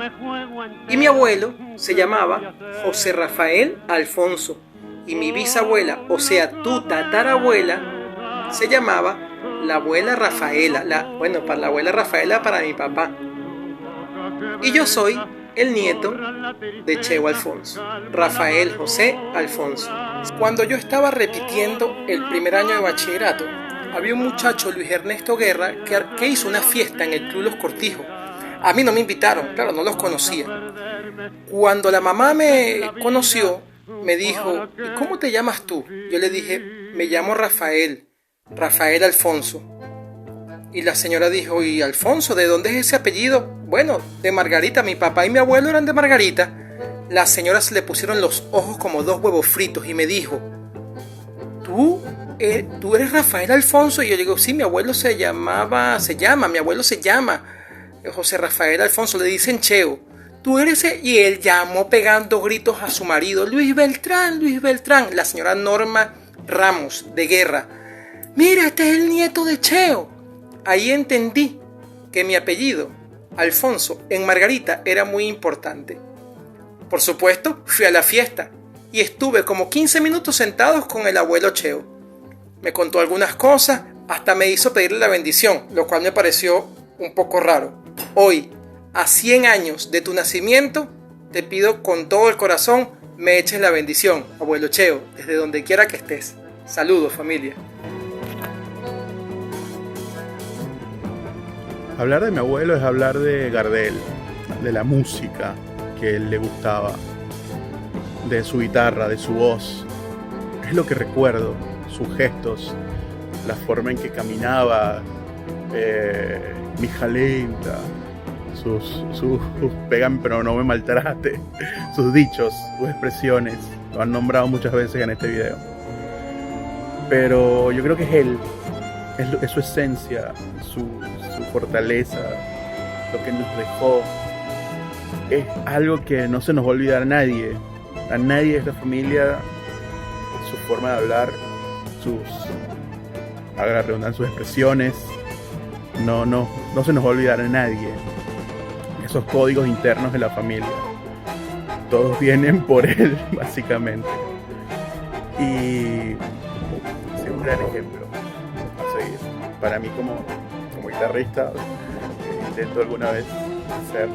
Speaker 11: Y mi abuelo se llamaba José Rafael Alfonso. Y mi bisabuela, o sea, tu tatarabuela, se llamaba la abuela Rafaela. Para la abuela Rafaela para mi papá. Y yo soy el nieto de Cheo Alfonso, Rafael José Alfonso. Cuando yo estaba repitiendo el primer año de bachillerato, había un muchacho, Luis Ernesto Guerra, que hizo una fiesta en el Club Los Cortijos. A mí no me invitaron, claro, no los conocía. Cuando la mamá me conoció, me dijo, ¿y cómo te llamas tú? Yo le dije, me llamo Rafael Alfonso. Y la señora dijo, ¿y Alfonso, de dónde es ese apellido? Bueno, de Margarita, mi papá y mi abuelo eran de Margarita. La señora se le pusieron los ojos como dos huevos fritos y me dijo, ¿Tú eres Rafael Alfonso? Y yo digo, sí, mi abuelo mi abuelo se llama José Rafael Alfonso, le dicen Cheo. Tú eres y él llamó pegando gritos a su marido, Luis Beltrán. La señora Norma Ramos, de Guerra. Mira, este es el nieto de Cheo. Ahí entendí que mi apellido, Alfonso, en Margarita era muy importante. Por supuesto, fui a la fiesta y estuve como 15 minutos sentados con el abuelo Cheo. Me contó algunas cosas, hasta me hizo pedirle la bendición, lo cual me pareció un poco raro. Hoy, a 100 años de tu nacimiento, te pido con todo el corazón me eches la bendición, abuelo Cheo, desde donde quiera que estés. Saludos, familia.
Speaker 12: Hablar de mi abuelo es hablar de Gardel, de la música que él le gustaba, de su guitarra, de su voz. Es lo que recuerdo, sus gestos, la forma en que caminaba, mija lenta, sus pegan pero no me maltrate, sus dichos, sus expresiones. Lo han nombrado muchas veces en este video. Pero yo creo que es él, es su esencia, su fortaleza, lo que nos dejó. Es algo que no se nos va a olvidar a nadie de esta familia, su forma de hablar, haga la redundancia, sus expresiones, no se nos va a olvidar a nadie. Esos códigos internos de la familia, todos vienen por él, básicamente. Y es un gran ejemplo a seguir. Para mí como guitarrista, intento alguna vez ser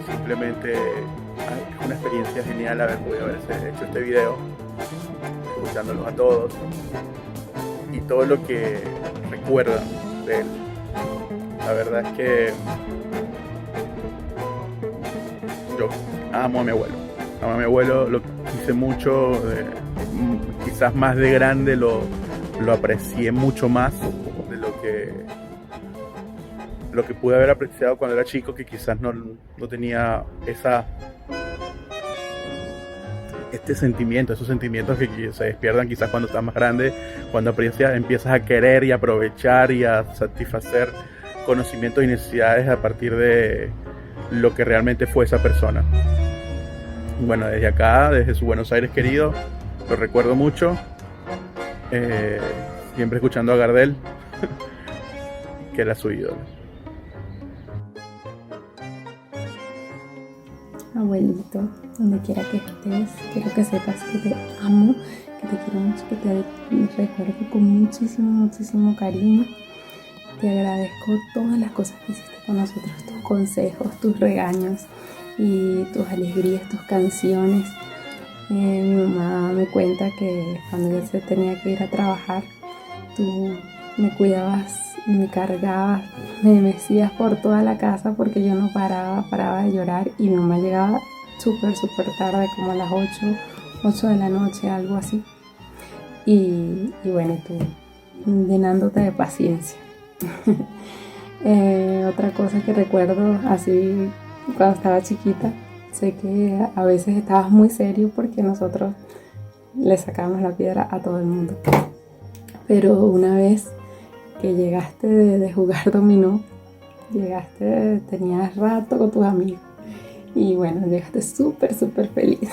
Speaker 12: simplemente es una experiencia genial haber podido haber hecho este video, escuchándolos a todos y todo lo que recuerdan de él. La verdad es que yo amo a mi abuelo, lo quise mucho, quizás más de grande lo aprecié mucho más de lo que pude haber apreciado cuando era chico, que quizás no tenía esos sentimientos que se despiertan quizás cuando estás más grande, cuando empiezas a querer y aprovechar y a satisfacer conocimientos y necesidades a partir de lo que realmente fue esa persona. Bueno, desde acá, desde su Buenos Aires querido, lo recuerdo mucho, siempre escuchando a Gardel, que era su ídolo.
Speaker 13: Abuelito, donde quiera que estés, quiero que sepas que te amo, que te quiero mucho, que te recuerdo con muchísimo cariño. Te agradezco todas las cosas que hiciste con nosotros, tus consejos, tus regaños y tus alegrías, tus canciones. Mi mamá me cuenta que cuando yo se tenía que ir a trabajar, tú me cuidabas y me cargabas, me mecías por toda la casa porque yo no paraba de llorar, y mi mamá llegaba súper tarde, como a las 8 de la noche, algo así. Y bueno, tú llenándote de paciencia. Otra cosa que recuerdo así cuando estaba chiquita, sé que a veces estabas muy serio porque nosotros le sacábamos la piedra a todo el mundo, pero una vez que llegaste de jugar dominó, tenías rato con tus amigos y bueno, llegaste súper feliz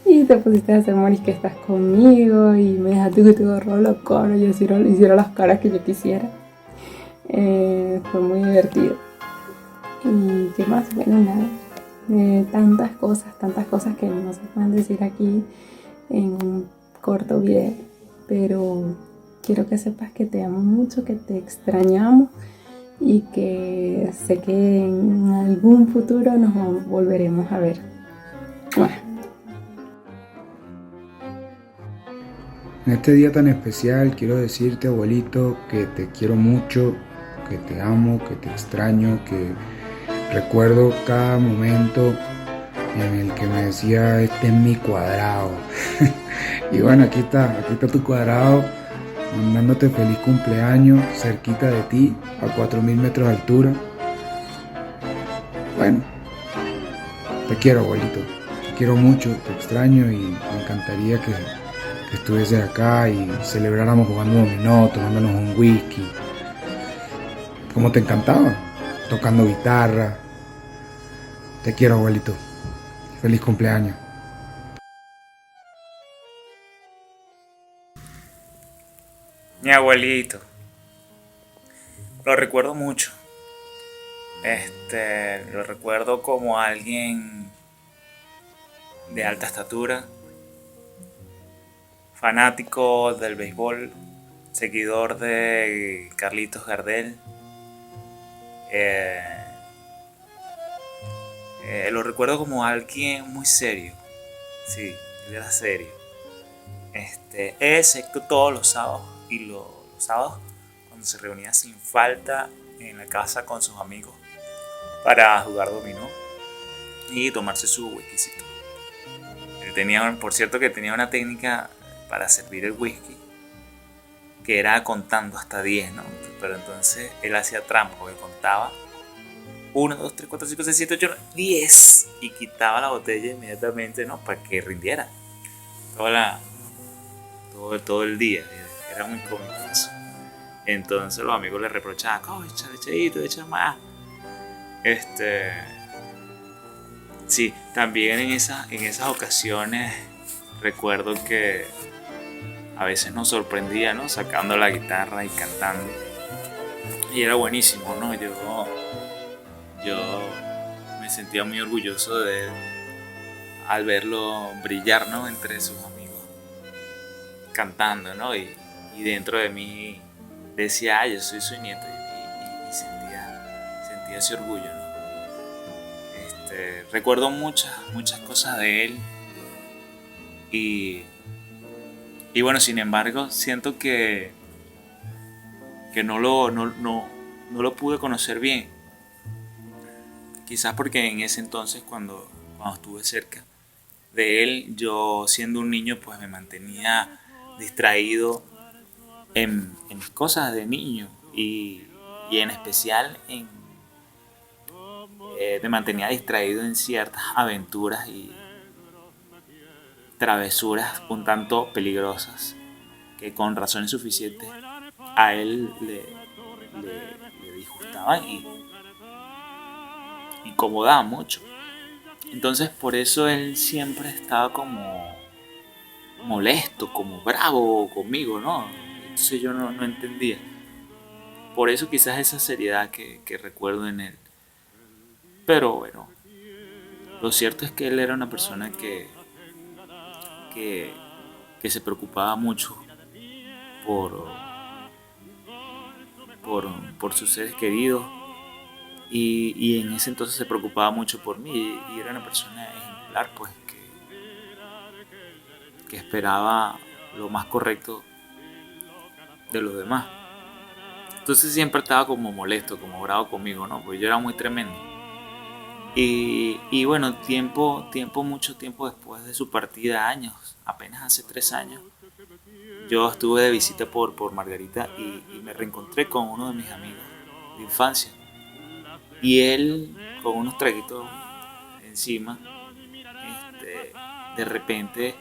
Speaker 13: y te pusiste a hacer moris que estás conmigo y me dejaste que te agarró los coros y yo hiciera las caras que yo quisiera. Fue muy divertido. Y qué más, bueno, nada, tantas cosas que no se pueden decir aquí en un corto video, pero quiero que sepas que te amo mucho, que te extrañamos y que sé que en algún futuro nos volveremos a ver.
Speaker 14: En este día tan especial quiero decirte, abuelito, que te quiero mucho, que te amo, que te extraño, que recuerdo cada momento en el que me decía, este es mi cuadrado. Y bueno, aquí está tu cuadrado, mandándote feliz cumpleaños, cerquita de ti, a 4000 metros de altura. Bueno, te quiero, abuelito, te quiero mucho, te extraño y me encantaría que estuvieses acá y celebráramos jugando dominó, tomándonos un whisky, como te encantaba, tocando guitarra. Te quiero, abuelito. Feliz cumpleaños.
Speaker 15: Mi abuelito. Lo recuerdo mucho. Lo recuerdo como alguien de alta estatura, fanático del béisbol, seguidor de Carlitos Gardel. Lo recuerdo como alguien muy serio. Sí, él era serio. Excepto todos los sábados y los sábados cuando se reunía sin falta en la casa con sus amigos para jugar dominó y tomarse su whiskycito. Él tenía, por cierto, que tenía una técnica para servir el whisky que era contando hasta 10, ¿no? Pero entonces él hacía trampa porque contaba 1, 2, 3, 4, 5, 6, 7, 8, 9, 10 y quitaba la botella inmediatamente, ¿no? Para que rindiera todo el día. Era muy cómico eso. Entonces los amigos le reprochaban, echa más. Sí, también en esas ocasiones recuerdo que a veces nos sorprendía, ¿no? Sacando la guitarra y cantando. Y era buenísimo, ¿no? Yo me sentía muy orgulloso de él al verlo brillar, ¿no? Entre sus amigos cantando, ¿no? Y dentro de mí decía, yo soy su nieto y sentía ese orgullo, ¿no? Recuerdo muchas cosas de él y bueno, sin embargo, siento que no lo pude conocer bien. Quizás porque en ese entonces, cuando estuve cerca de él, yo siendo un niño, pues me mantenía distraído en mis cosas de niño y en especial me mantenía distraído en ciertas aventuras y travesuras un tanto peligrosas que con razones suficientes a él le disgustaban y incomodaban mucho. Entonces por eso él siempre estaba como molesto, como bravo conmigo, ¿no? Entonces yo no entendía. Por eso quizás esa seriedad que recuerdo en él. Pero bueno, lo cierto es que él era una persona que se preocupaba mucho por sus seres queridos y en ese entonces se preocupaba mucho por mí y era una persona ejemplar, pues que esperaba lo más correcto de los demás. Entonces siempre estaba como molesto, como bravo conmigo, ¿no? Porque yo era muy tremendo. Y bueno, mucho tiempo después de su partida, años, apenas hace 3 años, yo estuve de visita por Margarita y me reencontré con uno de mis amigos de infancia. Y él, con unos traguitos encima, de repente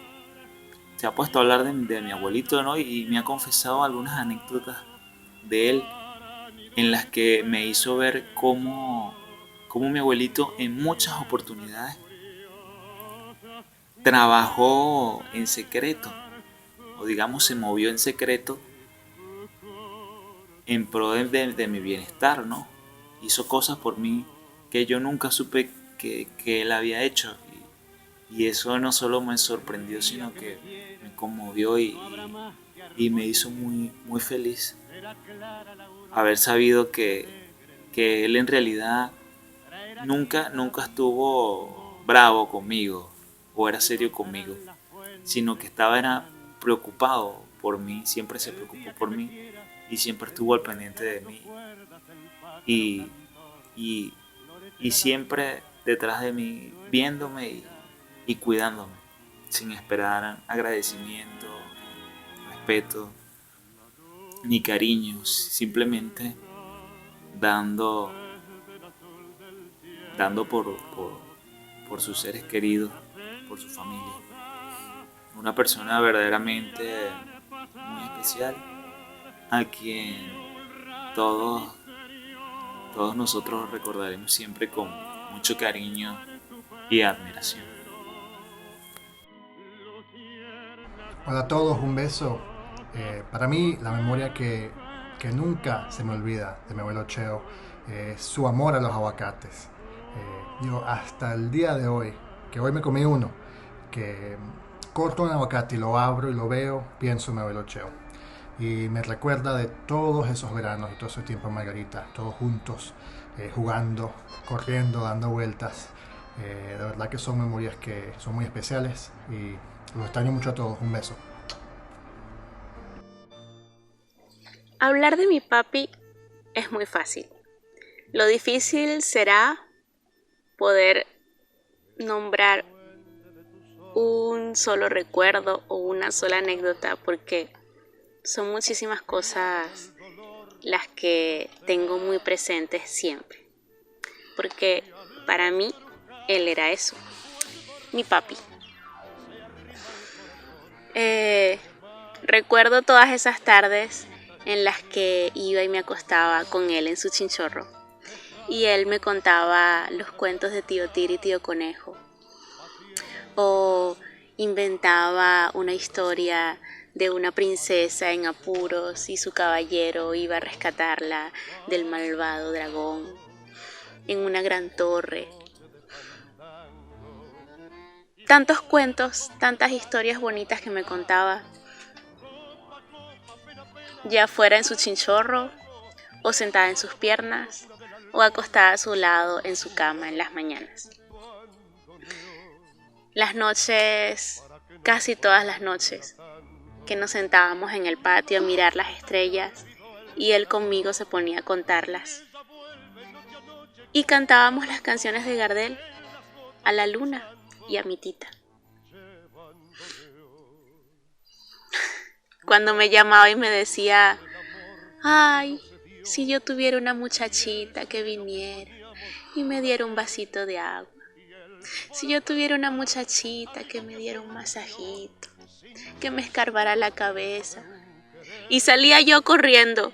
Speaker 15: se ha puesto a hablar de mi abuelito, ¿no? Y me ha confesado algunas anécdotas de él en las que me hizo ver cómo mi abuelito en muchas oportunidades trabajó en secreto, o digamos se movió en secreto en pro de mi bienestar, ¿no? Hizo cosas por mí que yo nunca supe que él había hecho y eso no solo me sorprendió, sino que me conmovió y me hizo muy, muy feliz haber sabido que él en realidad nunca estuvo bravo conmigo o era serio conmigo, sino que era preocupado por mí, siempre se preocupó por mí y siempre estuvo al pendiente de mí y siempre detrás de mí viéndome y cuidándome sin esperar agradecimiento, respeto ni cariño, simplemente dando por sus seres queridos, por su familia. Una persona verdaderamente muy especial a quien todos nosotros recordaremos siempre con mucho cariño y admiración.
Speaker 16: Hola a todos, un beso. Para mí, la memoria que nunca se me olvida de mi abuelo Cheo es su amor a los aguacates. Yo hasta el día de hoy, que hoy me comí uno, que corto un aguacate y lo abro y lo veo, pienso en mi abuelo Cheo. Y me recuerda de todos esos veranos y todo ese tiempo en Margarita, todos juntos, jugando, corriendo, dando vueltas. De verdad que son memorias que son muy especiales y los extraño mucho a todos. Un beso.
Speaker 13: Hablar de mi papi es muy fácil. Lo difícil será poder nombrar un solo recuerdo o una sola anécdota, porque son muchísimas cosas las que tengo muy presentes siempre. Porque para mí, él era eso, mi papi. Recuerdo todas esas tardes en las que iba y me acostaba con él en su chinchorro. Y él me contaba los cuentos de Tío Tir y Tío Conejo. O inventaba una historia de una princesa en apuros y su caballero iba a rescatarla del malvado dragón en una gran torre. Tantos cuentos, tantas historias bonitas que me contaba, ya fuera en su chinchorro, o sentada en sus piernas, o acostada a su lado en su cama en las mañanas. Las noches, casi todas las noches, que nos sentábamos en el patio a mirar las estrellas y él conmigo se ponía a contarlas. Y cantábamos las canciones de Gardel a la luna y a mi tita. Cuando me llamaba y me decía, ay, si yo tuviera una muchachita que viniera y me diera un vasito de agua. Si yo tuviera una muchachita que me diera un masajito, que me escarbara la cabeza. Y salía yo corriendo,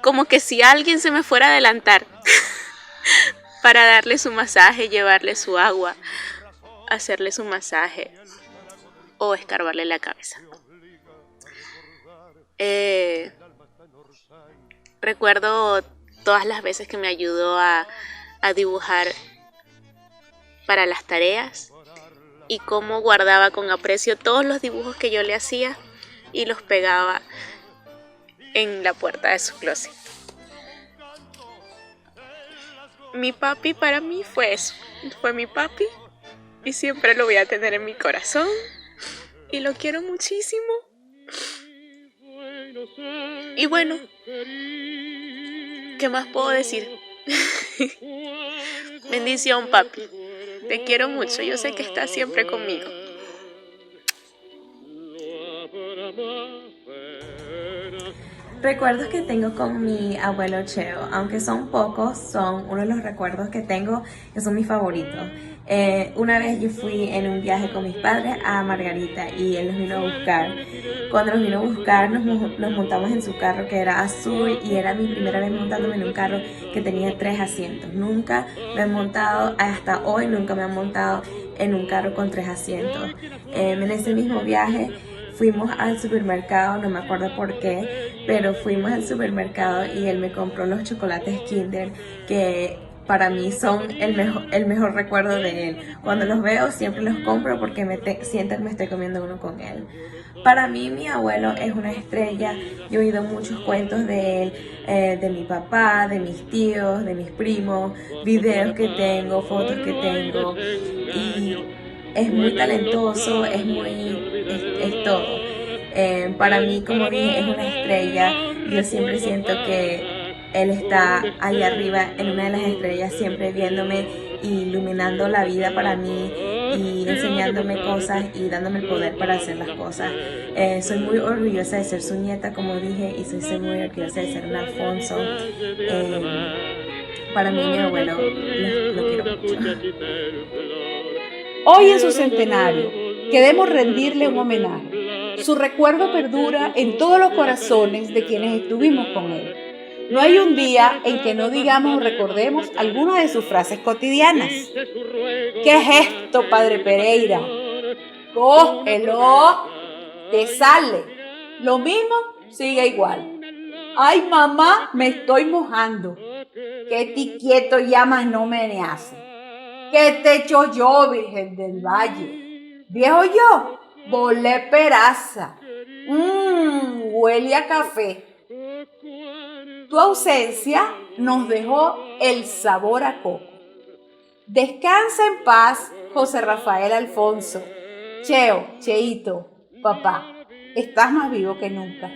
Speaker 13: como que si alguien se me fuera a adelantar, para darle su masaje, llevarle su agua, hacerle su masaje o escarbarle la cabeza. Recuerdo todas las veces que me ayudó a dibujar para las tareas y cómo guardaba con aprecio todos los dibujos que yo le hacía y los pegaba en la puerta de su closet. Mi papi para mí fue eso, fue mi papi y siempre lo voy a tener en mi corazón y lo quiero muchísimo. Y bueno, ¿qué más puedo decir? Bendición, papi. Te quiero mucho, yo sé que estás siempre conmigo.
Speaker 17: Recuerdos que tengo con mi abuelo Cheo, aunque son pocos, son uno de los recuerdos que tengo que son mis favoritos. Una vez yo fui en un viaje con mis padres a Margarita y él nos vino a buscar. Cuando nos vino a buscar nos montamos en su carro que era azul y era mi primera vez montándome en un carro que tenía 3 asientos. Nunca me he montado, hasta hoy nunca me he montado en un carro con 3 asientos. En ese mismo viaje fuimos al supermercado, no me acuerdo por qué, pero fuimos al supermercado y él me compró los chocolates Kinder que para mí son el mejor recuerdo de él. Cuando los veo siempre los compro porque siento que me estoy comiendo uno con él. Para mí mi abuelo es una estrella. Yo he oído muchos cuentos de él, de mi papá, de mis tíos, de mis primos, videos que tengo, fotos que tengo y es muy talentoso, es todo. Para mí, como dije, es una estrella. Yo siempre siento que él está ahí arriba en una de las estrellas, siempre viéndome, iluminando la vida para mí y enseñándome cosas y dándome el poder para hacer las cosas. Soy muy orgullosa de ser su nieta, como dije, y soy muy orgullosa de ser un Alfonso. Para mí, mi abuelo, lo quiero mucho.
Speaker 1: Hoy en su centenario, queremos rendirle un homenaje. Su recuerdo perdura en todos los corazones de quienes estuvimos con él. No hay un día en que no digamos o recordemos alguna de sus frases cotidianas. ¿Qué es esto, Padre Pereira? Cógelo, te sale. Lo mismo, sigue igual. Ay, mamá, me estoy mojando. Que ti quieto llamas no menease. ¿Qué te echo yo, Virgen del Valle? Viejo yo, volé peraza. Huele a café. Tu ausencia nos dejó el sabor a coco. Descansa en paz, José Rafael Alfonso. Cheo, Cheito, papá, estás más vivo que nunca.